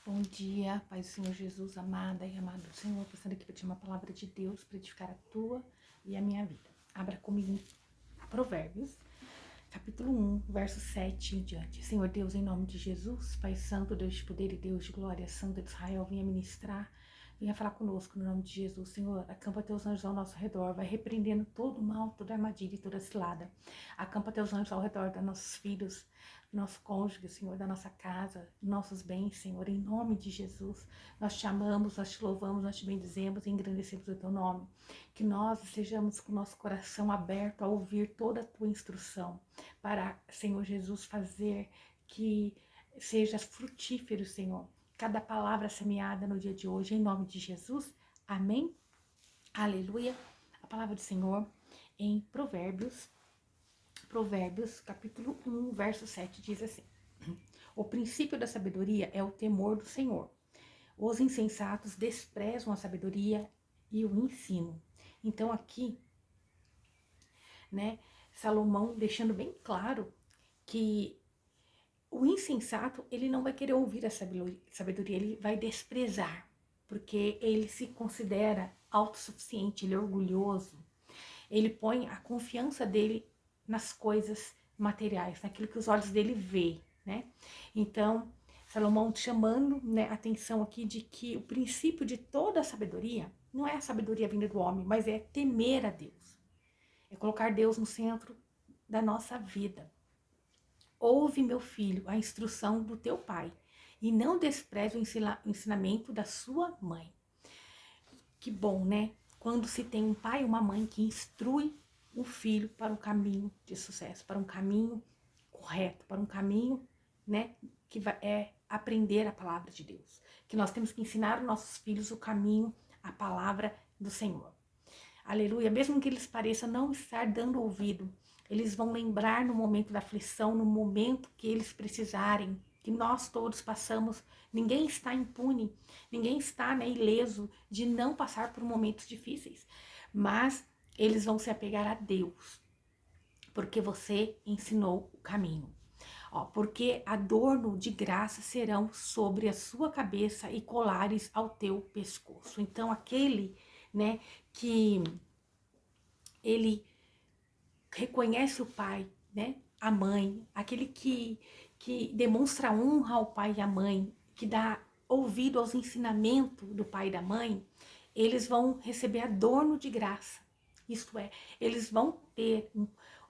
Bom dia, Pai do Senhor Jesus, amada e amado Senhor, passando aqui para te uma palavra de Deus para edificar a tua e a minha vida. Abra comigo em Provérbios, capítulo 1, verso 7 em diante. Senhor Deus, em nome de Jesus, Pai Santo, Deus de poder e Deus de glória, Santo de Israel, venha ministrar, venha falar conosco no nome de Jesus. Senhor, acampa teus anjos ao nosso redor, vai repreendendo todo o mal, toda armadilha e toda cilada. Acampa teus anjos ao redor dos nossos filhos, nosso cônjuge, Senhor, da nossa casa, nossos bens, Senhor, em nome de Jesus. Nós te amamos, nós te louvamos, nós te bendizemos e engrandecemos o teu nome. Que nós estejamos com o nosso coração aberto a ouvir toda a tua instrução, para, Senhor Jesus, fazer que seja frutífero, Senhor, cada palavra semeada no dia de hoje, em nome de Jesus. Amém? Aleluia. A palavra do Senhor em Provérbios, capítulo 1, verso 7, diz assim: O princípio da sabedoria é o temor do Senhor. Os insensatos desprezam a sabedoria e o ensino. Então aqui, né, Salomão deixando bem claro que o insensato, ele não vai querer ouvir a sabedoria, ele vai desprezar, porque ele se considera autossuficiente, ele é orgulhoso, ele põe a confiança dele nas coisas materiais, naquilo que os olhos dele vê, né? Então, Salomão chamando, né, a atenção aqui de que o princípio de toda a sabedoria não é a sabedoria vinda do homem, mas é temer a Deus, é colocar Deus no centro da nossa vida. Ouve, meu filho, a instrução do teu pai, e não despreze o ensinamento da sua mãe. Que bom, né? Quando se tem um pai e uma mãe que instrui o filho para um caminho de sucesso, para um caminho correto, para um caminho, né, que é aprender a palavra de Deus. Que nós temos que ensinar aos nossos filhos o caminho, a palavra do Senhor. Aleluia. Mesmo que eles pareçam não estar dando ouvido, eles vão lembrar no momento da aflição, no momento que eles precisarem, que nós todos passamos. Ninguém está impune, ninguém está, né, ileso de não passar por momentos difíceis. Mas eles vão se apegar a Deus, porque você ensinou o caminho. Ó, porque adorno de graça serão sobre a sua cabeça e colares ao teu pescoço. Então aquele, né, que ele reconhece o pai, né, a mãe, aquele que demonstra honra ao pai e à mãe, que dá ouvido aos ensinamentos do pai e da mãe, eles vão receber adorno de graça. Isto é, eles vão ter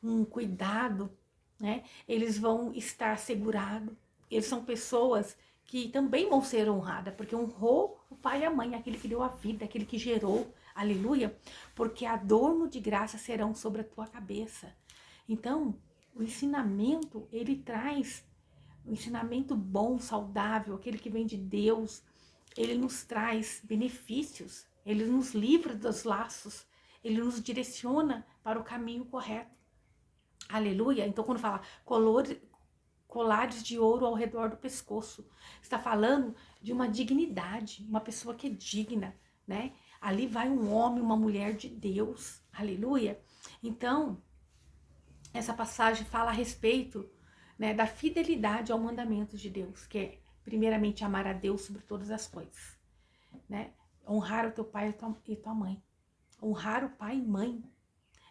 um cuidado, né? Eles vão estar segurados. Eles são pessoas que também vão ser honradas, porque honrou o pai e a mãe, aquele que deu a vida, aquele que gerou, aleluia, porque adorno de graça serão sobre a tua cabeça. Então, o ensinamento, ele traz um ensinamento bom, saudável, aquele que vem de Deus, ele nos traz benefícios, ele nos livra dos laços, ele nos direciona para o caminho correto. Aleluia. Então, quando fala colares de ouro ao redor do pescoço, está falando de uma dignidade, uma pessoa que é digna, né? Ali vai um homem, uma mulher de Deus. Aleluia. Então, essa passagem fala a respeito, né, da fidelidade ao mandamento de Deus, que é primeiramente amar a Deus sobre todas as coisas, né? Honrar o teu pai e tua mãe. Honrar o pai e mãe.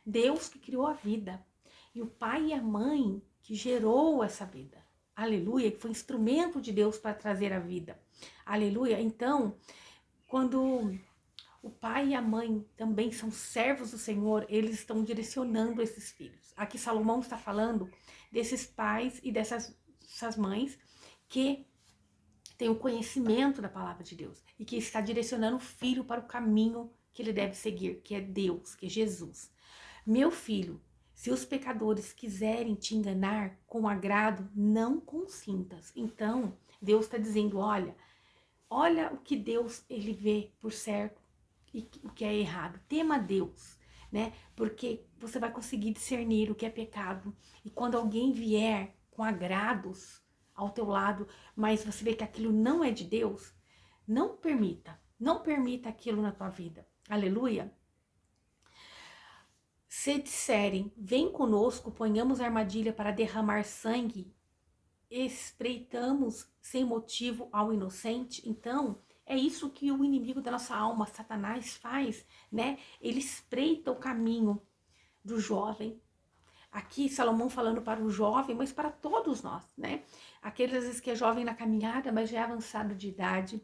Deus que criou a vida. E o pai e a mãe que gerou essa vida. Aleluia, que foi instrumento de Deus para trazer a vida. Aleluia. Então, quando o pai e a mãe também são servos do Senhor, eles estão direcionando esses filhos. Aqui Salomão está falando desses pais e dessas mães que têm o conhecimento da palavra de Deus e que está direcionando o filho para o caminho que ele deve seguir, que é Deus, que é Jesus. Meu filho, se os pecadores quiserem te enganar com agrado, não consintas. Então, Deus está dizendo, olha o que Deus ele vê por certo e o que é errado. Tema Deus, né? Porque você vai conseguir discernir o que é pecado. E quando alguém vier com agrados ao teu lado, mas você vê que aquilo não é de Deus, não permita aquilo na tua vida. Aleluia. Se disserem, vem conosco, ponhamos armadilha para derramar sangue espreitamos sem motivo ao inocente. Então, é isso que o inimigo da nossa alma, Satanás, faz, né? Ele espreita o caminho do jovem. Aqui, Salomão falando para o jovem, mas para todos nós, né? Aqueles às vezes que é jovem na caminhada, mas já é avançado de idade.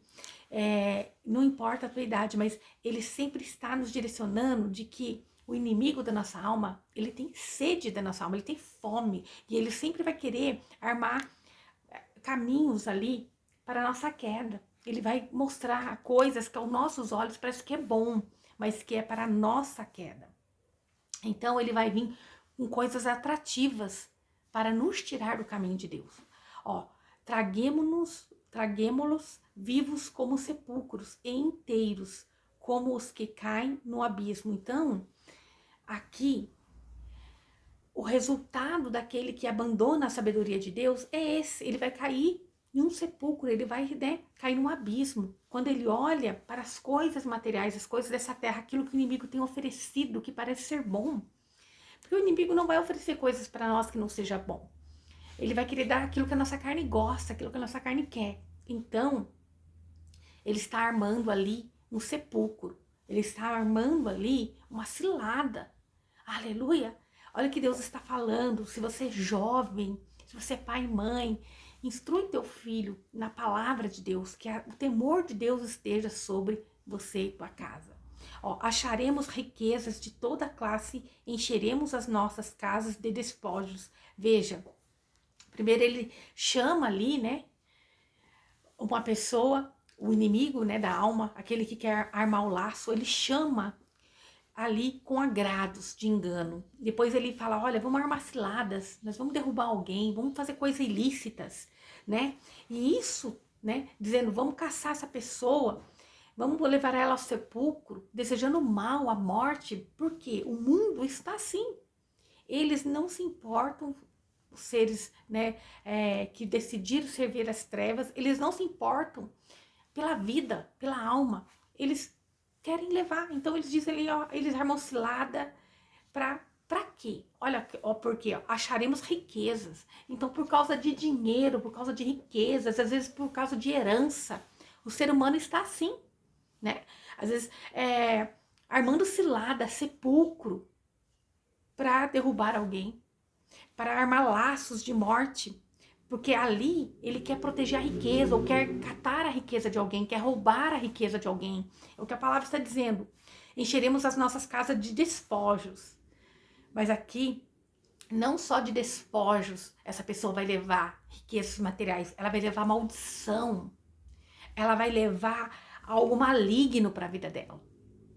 Não importa a tua idade, mas ele sempre está nos direcionando de que o inimigo da nossa alma, ele tem sede da nossa alma, ele tem fome. E ele sempre vai querer armar caminhos ali para a nossa queda. Ele vai mostrar coisas que aos nossos olhos parece que é bom, mas que é para a nossa queda. Então ele vai vir com coisas atrativas para nos tirar do caminho de Deus. Ó, traguemo-los vivos como sepulcros e inteiros, como os que caem no abismo. Então, aqui, o resultado daquele que abandona a sabedoria de Deus é esse. Ele vai cair em um sepulcro, ele vai, né, cair num abismo. Quando ele olha para as coisas materiais, as coisas dessa terra, aquilo que o inimigo tem oferecido, que parece ser bom. Porque o inimigo não vai oferecer coisas para nós que não seja bom. Ele vai querer dar aquilo que a nossa carne gosta, aquilo que a nossa carne quer. Então, ele está armando ali um sepulcro. Ele está armando ali uma cilada. Aleluia! Olha o que Deus está falando. Se você é jovem, se você é pai e mãe, instrui teu filho na palavra de Deus, que o temor de Deus esteja sobre você e tua casa. Ó, acharemos riquezas de toda classe, encheremos as nossas casas de despojos. Veja, primeiro ele chama ali, né, uma pessoa, o inimigo, né, da alma, aquele que quer armar o laço, ele chama ali com agrados de engano. Depois ele fala, olha, vamos armar ciladas, nós vamos derrubar alguém, vamos fazer coisas ilícitas, né? E isso, né, dizendo, vamos caçar essa pessoa, vamos levar ela ao sepulcro, desejando mal, a morte, porque o mundo está assim. Eles não se importam, os seres, né, que decidiram servir as trevas, eles não se importam pela vida, pela alma. Eles querem levar. Então eles dizem ali, ó, eles armam cilada para quê? Olha, ó, porque ó, acharemos riquezas. Então, por causa de dinheiro, por causa de riquezas, às vezes por causa de herança, o ser humano está assim, né? Às vezes armando cilada, sepulcro, para derrubar alguém, para armar laços de morte, porque ali ele quer proteger a riqueza, ou quer catar a riqueza de alguém, quer roubar a riqueza de alguém. É o que a palavra está dizendo. Encheremos as nossas casas de despojos. Mas aqui, não só de despojos, essa pessoa vai levar riquezas materiais, ela vai levar maldição. Ela vai levar algo maligno para a vida dela,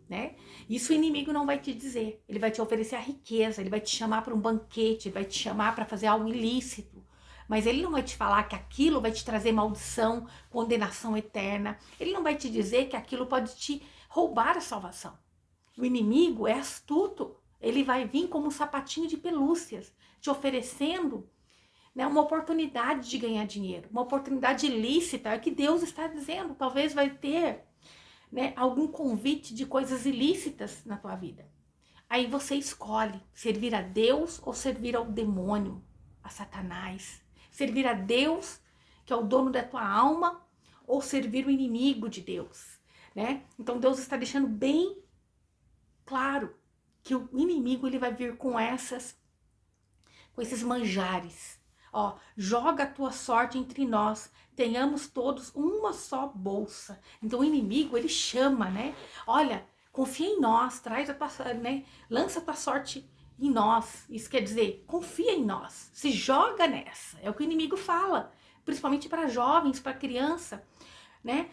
né? Isso o inimigo não vai te dizer. Ele vai te oferecer a riqueza, ele vai te chamar para um banquete, ele vai te chamar para fazer algo ilícito. Mas ele não vai te falar que aquilo vai te trazer maldição, condenação eterna. Ele não vai te dizer que aquilo pode te roubar a salvação. O inimigo é astuto. Ele vai vir como um sapatinho de pelúcias, te oferecendo, né, uma oportunidade de ganhar dinheiro, uma oportunidade ilícita, é o que Deus está dizendo. Talvez vai ter, né, algum convite de coisas ilícitas na tua vida. Aí você escolhe servir a Deus ou servir ao demônio, a Satanás. Servir a Deus, que é o dono da tua alma, ou servir o inimigo de Deus, né? Então Deus está deixando bem claro que o inimigo ele vai vir com esses manjares. Ó, joga a tua sorte entre nós, tenhamos todos uma só bolsa. Então o inimigo ele chama, né? Olha, confia em nós, traz a tua, né? Lança a tua sorte em nós. Isso quer dizer, confia em nós, se joga nessa. É o que o inimigo fala, principalmente para jovens, para criança, né?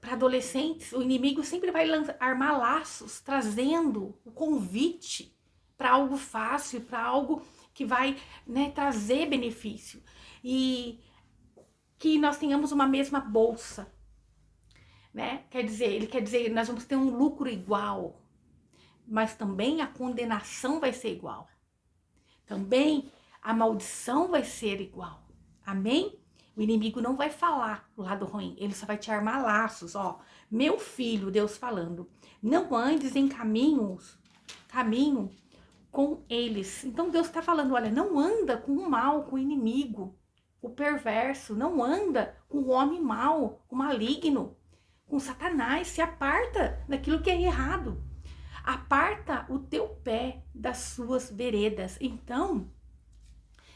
Para adolescentes, o inimigo sempre vai armar laços, trazendo o convite para algo fácil, para algo que vai, né, trazer benefício. E que nós tenhamos uma mesma bolsa, né? Ele quer dizer, nós vamos ter um lucro igual, mas também a condenação vai ser igual. Também a maldição vai ser igual. Amém? O inimigo não vai falar o lado ruim, ele só vai te armar laços, ó. Meu filho, Deus falando, não andes em caminho com eles. Então Deus está falando, olha, não anda com o mal, com o inimigo. o perverso, não anda com o homem mau, o maligno, com Satanás. Se aparta daquilo que é errado. Aparta o teu pé das suas veredas. Então,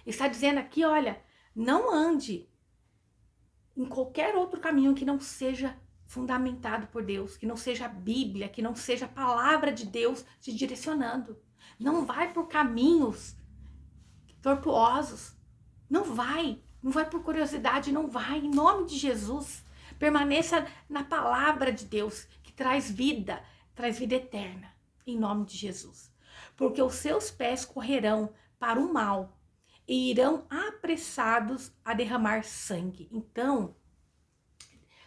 está dizendo aqui, olha, não ande em qualquer outro caminho que não seja fundamentado por Deus, que não seja a Bíblia, que não seja a palavra de Deus te direcionando. Não vai por caminhos tortuosos. Não vai por curiosidade, não vai, em nome de Jesus. Permaneça na palavra de Deus, que traz vida eterna, em nome de Jesus. Porque os seus pés correrão para o mal e irão apressados a derramar sangue. Então,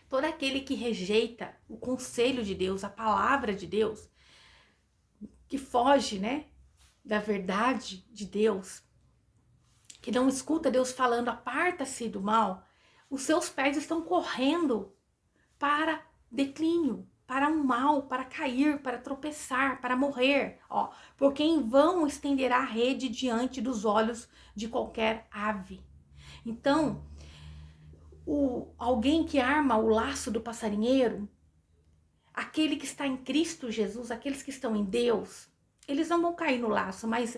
todo aquele que rejeita o conselho de Deus, a palavra de Deus, que foge, né, da verdade de Deus, que não escuta Deus falando, aparta-se do mal, os seus pés estão correndo para declínio, para um mal, para cair, para tropeçar, para morrer, ó, porque em vão estenderá a rede diante dos olhos de qualquer ave. Então, alguém que arma o laço do passarinheiro, aquele que está em Cristo Jesus, aqueles que estão em Deus, eles não vão cair no laço, mas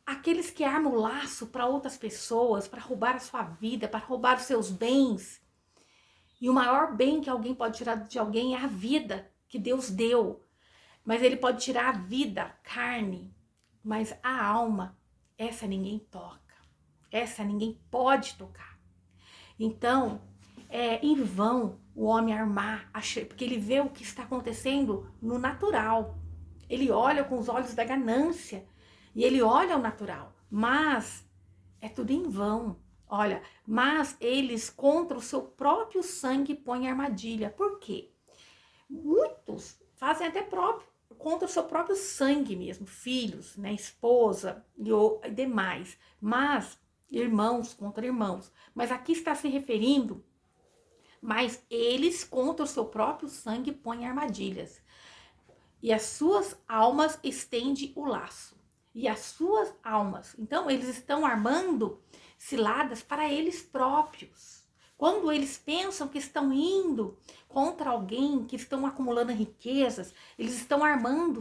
aqueles que armam o laço para outras pessoas, para roubar a sua vida, para roubar os seus bens. E o maior bem que alguém pode tirar de alguém é a vida que Deus deu. Mas ele pode tirar a vida, a carne, mas a alma, essa ninguém toca. Essa ninguém pode tocar. Então, é em vão o homem armar, porque ele vê o que está acontecendo no natural. Ele olha com os olhos da ganância e ele olha o natural, mas é tudo em vão. Olha, mas eles contra o seu próprio sangue põem armadilha. Por quê? Muitos fazem até contra o seu próprio sangue mesmo, filhos, né, esposa e demais, mas irmãos contra irmãos. Mas aqui está se referindo, mas eles contra o seu próprio sangue põem armadilhas. E as suas almas estende o laço. E as suas almas. Então, eles estão armando ciladas para eles próprios. Quando eles pensam que estão indo contra alguém, que estão acumulando riquezas, eles estão armando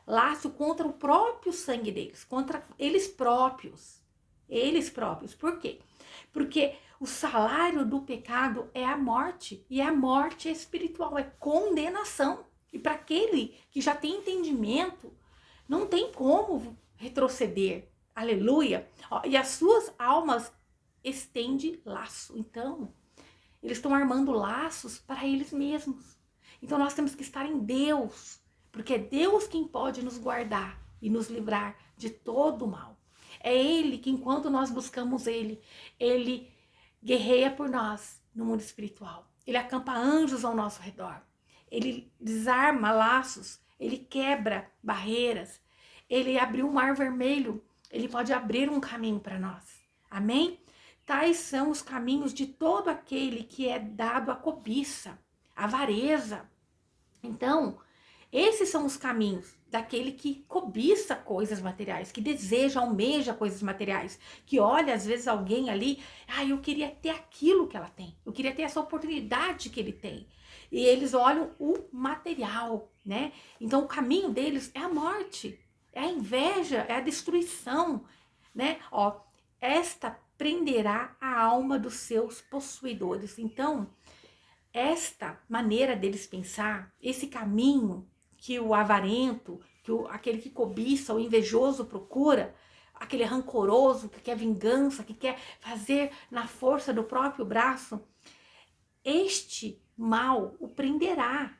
laço contra o próprio sangue deles, contra eles próprios. Eles próprios. Por quê? Porque o salário do pecado é a morte. E a morte espiritual, é condenação. E para aquele que já tem entendimento, não tem como retroceder. Aleluia. E as suas almas estende laço. Então, eles estão armando laços para eles mesmos. Então, nós temos que estar em Deus, porque é Deus quem pode nos guardar e nos livrar de todo o mal. É Ele que, enquanto nós buscamos Ele guerreia por nós no mundo espiritual. Ele acampa anjos ao nosso redor. Ele desarma laços, ele quebra barreiras, ele abriu o mar vermelho, ele pode abrir um caminho para nós. Amém? Tais são os caminhos de todo aquele que é dado à cobiça, à avareza. Então, esses são os caminhos daquele que cobiça coisas materiais, que deseja, almeja coisas materiais, que olha às vezes alguém ali, eu queria ter aquilo que ela tem, eu queria ter essa oportunidade que ele tem. E eles olham o material, né? Então o caminho deles é a morte, é a inveja, é a destruição, né? Esta prenderá a alma dos seus possuidores. Então, esta maneira deles pensar, esse caminho que o avarento, aquele que cobiça, o invejoso procura, aquele rancoroso que quer vingança, que quer fazer na força do próprio braço, este mal o prenderá,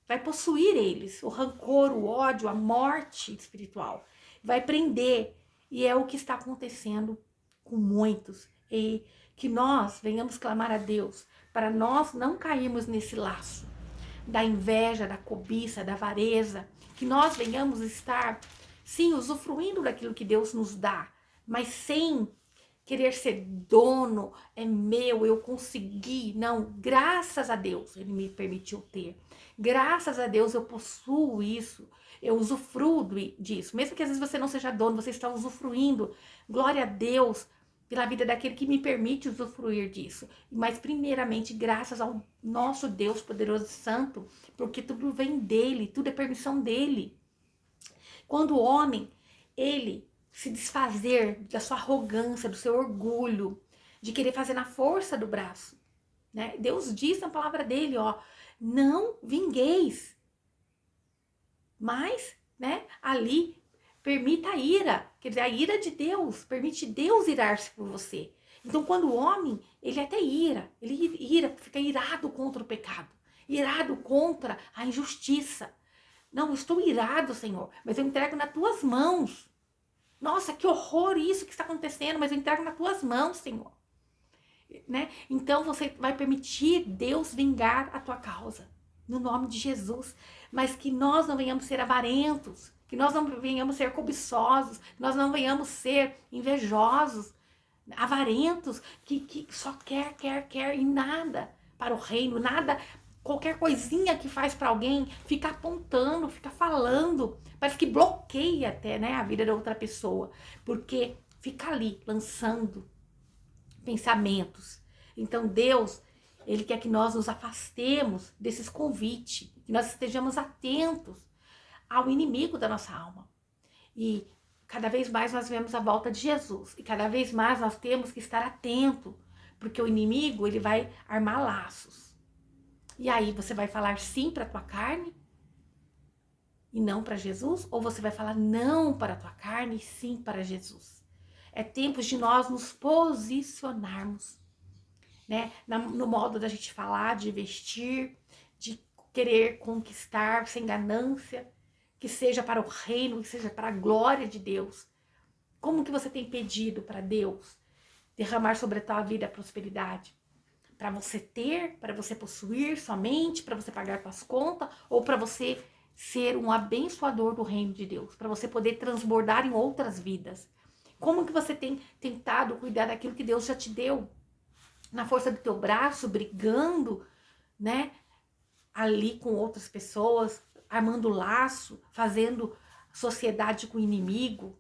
vai possuir eles, o rancor, o ódio, a morte espiritual, vai prender, e é o que está acontecendo com muitos, e que nós venhamos clamar a Deus, para nós não cairmos nesse laço da inveja, da cobiça, da avareza, que nós venhamos estar, sim, usufruindo daquilo que Deus nos dá, mas sem querer ser dono, é meu, eu consegui. Não, graças a Deus Ele me permitiu ter. Graças a Deus eu possuo isso, eu usufruo disso. Mesmo que às vezes você não seja dono, você está usufruindo. Glória a Deus, pela vida daquele que me permite usufruir disso. Mas primeiramente, graças ao nosso Deus poderoso e santo, porque tudo vem dele, tudo é permissão dele. Quando o homem, ele se desfazer da sua arrogância, do seu orgulho, de querer fazer na força do braço, né? Deus diz na palavra dele, ó, não vingueis, mas, né, ali permita a ira, quer dizer, a ira de Deus, permite Deus irar-se por você. Então, quando o homem, ele até ele fica irado contra o pecado, irado contra a injustiça. Não, eu estou irado, Senhor, mas eu entrego nas tuas mãos. Nossa, que horror isso que está acontecendo, mas eu entrego nas tuas mãos, Senhor. Né? Então você vai permitir Deus vingar a tua causa, no nome de Jesus. Mas que nós não venhamos ser avarentos, que nós não venhamos ser cobiçosos, que nós não venhamos ser invejosos, avarentos, que só quer e nada para o reino, nada. Qualquer coisinha que faz para alguém, fica apontando, fica falando, parece que bloqueia até, né, a vida da outra pessoa, porque fica ali lançando pensamentos. Então Deus, ele quer que nós nos afastemos desses convites, que nós estejamos atentos ao inimigo da nossa alma. E cada vez mais nós vemos a volta de Jesus, e cada vez mais nós temos que estar atento, porque o inimigo, ele vai armar laços. E aí você vai falar sim para a tua carne e não para Jesus? Ou você vai falar não para a tua carne e sim para Jesus? É tempo de nós nos posicionarmos, né? No modo da gente falar, de vestir, de querer conquistar sem ganância, que seja para o reino, que seja para a glória de Deus. Como que você tem pedido para Deus derramar sobre a tua vida a prosperidade? Para você ter, para você possuir somente, para você pagar suas contas, ou para você ser um abençoador do reino de Deus, para você poder transbordar em outras vidas? Como que você tem tentado cuidar daquilo que Deus já te deu? Na força do teu braço, brigando, né? Ali com outras pessoas, armando laço, fazendo sociedade com o inimigo.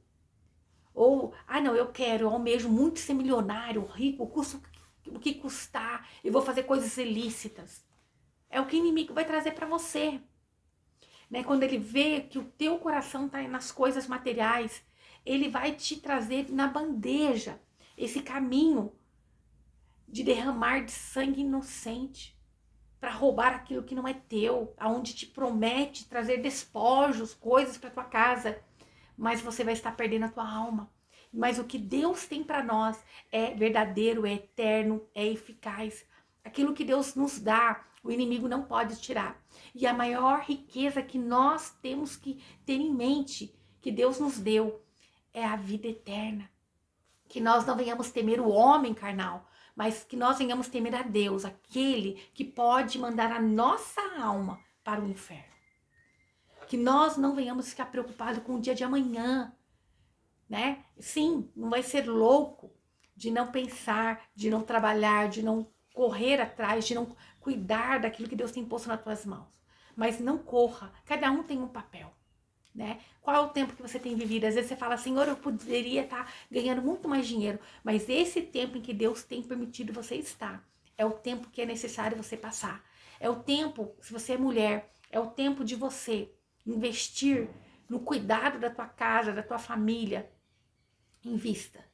Ou, não, eu almejo muito ser milionário, rico, custa o que custar, eu vou fazer coisas ilícitas. É o que o inimigo vai trazer para você. Né? Quando ele vê que o teu coração está nas coisas materiais, ele vai te trazer na bandeja esse caminho de derramar de sangue inocente para roubar aquilo que não é teu, aonde te promete trazer despojos, coisas para tua casa, mas você vai estar perdendo a tua alma. Mas o que Deus tem para nós é verdadeiro, é eterno, é eficaz. Aquilo que Deus nos dá, o inimigo não pode tirar. E a maior riqueza que nós temos que ter em mente, que Deus nos deu, é a vida eterna. Que nós não venhamos temer o homem carnal, mas que nós venhamos temer a Deus, aquele que pode mandar a nossa alma para o inferno. Que nós não venhamos ficar preocupados com o dia de amanhã, né? Sim, não vai ser louco de não pensar, de não trabalhar, de não correr atrás, de não cuidar daquilo que Deus tem posto nas tuas mãos. Mas não corra, cada um tem um papel. Né? Qual é o tempo que você tem vivido? Às vezes você fala, Senhor, eu poderia estar ganhando muito mais dinheiro, mas esse tempo em que Deus tem permitido você estar, é o tempo que é necessário você passar. É o tempo, se você é mulher, é o tempo de você investir no cuidado da tua casa, da tua família. Invista.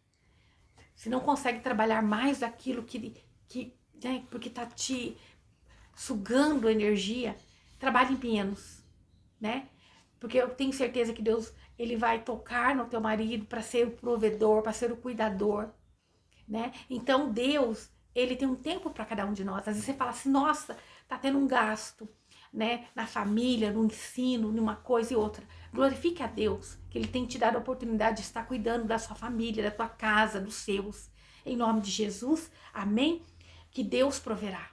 Se não consegue trabalhar mais daquilo né, porque está te sugando energia, trabalhe em menos, né? Porque eu tenho certeza que Deus, ele vai tocar no teu marido para ser o provedor, para ser o cuidador, né? Então Deus, ele tem um tempo para cada um de nós. Às vezes você fala assim, nossa, tá tendo um gasto, né? Na família, no ensino, numa coisa e outra. Glorifique a Deus, que ele tem te dado a oportunidade de estar cuidando da sua família, da tua casa, dos seus. Em nome de Jesus, amém? Que Deus proverá.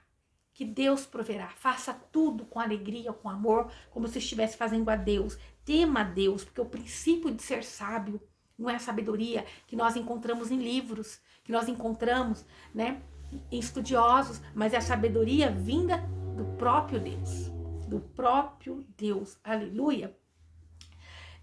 Que Deus proverá. Faça tudo com alegria, com amor, como se estivesse fazendo a Deus. Tema a Deus, porque o princípio de ser sábio não é a sabedoria que nós encontramos em livros, que nós encontramos, né, em estudiosos, mas é a sabedoria vinda do próprio Deus. Do próprio Deus. Aleluia.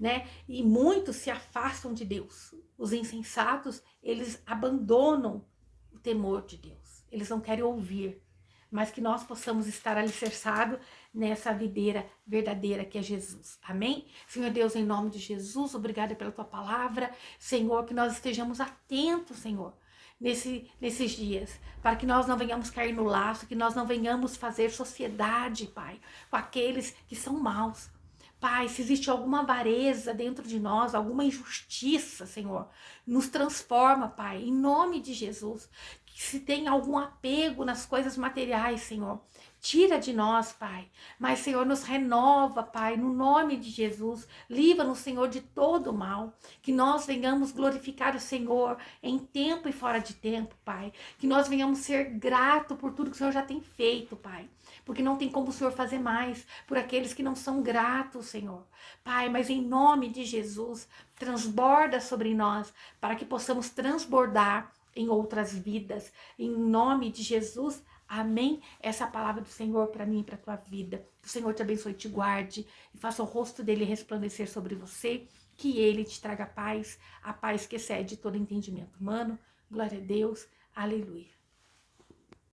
né? E muitos se afastam de Deus. Os insensatos, eles abandonam o temor de Deus. Eles não querem ouvir, mas que nós possamos estar alicerçados nessa videira verdadeira que é Jesus. Amém? Senhor Deus, em nome de Jesus, obrigada pela tua palavra. Senhor, que nós estejamos atentos, Senhor, nesses dias, para que nós não venhamos cair no laço, que nós não venhamos fazer sociedade, Pai, com aqueles que são maus. Pai, se existe alguma avareza dentro de nós, alguma injustiça, Senhor, nos transforma, Pai, em nome de Jesus. Que se tem algum apego nas coisas materiais, Senhor, tira de nós, Pai. Mas, Senhor, nos renova, Pai, no nome de Jesus. Livra-nos, Senhor, de todo mal. Que nós venhamos glorificar o Senhor em tempo e fora de tempo, Pai. Que nós venhamos ser grato por tudo que o Senhor já tem feito, Pai. Porque não tem como o Senhor fazer mais por aqueles que não são gratos, Senhor. Pai, mas em nome de Jesus, transborda sobre nós para que possamos transbordar em outras vidas. Em nome de Jesus, amém? Essa é a palavra do Senhor para mim e para a tua vida. Que o Senhor te abençoe e te guarde e faça o rosto dele resplandecer sobre você. Que ele te traga paz, a paz que excede todo entendimento humano. Glória a Deus. Aleluia.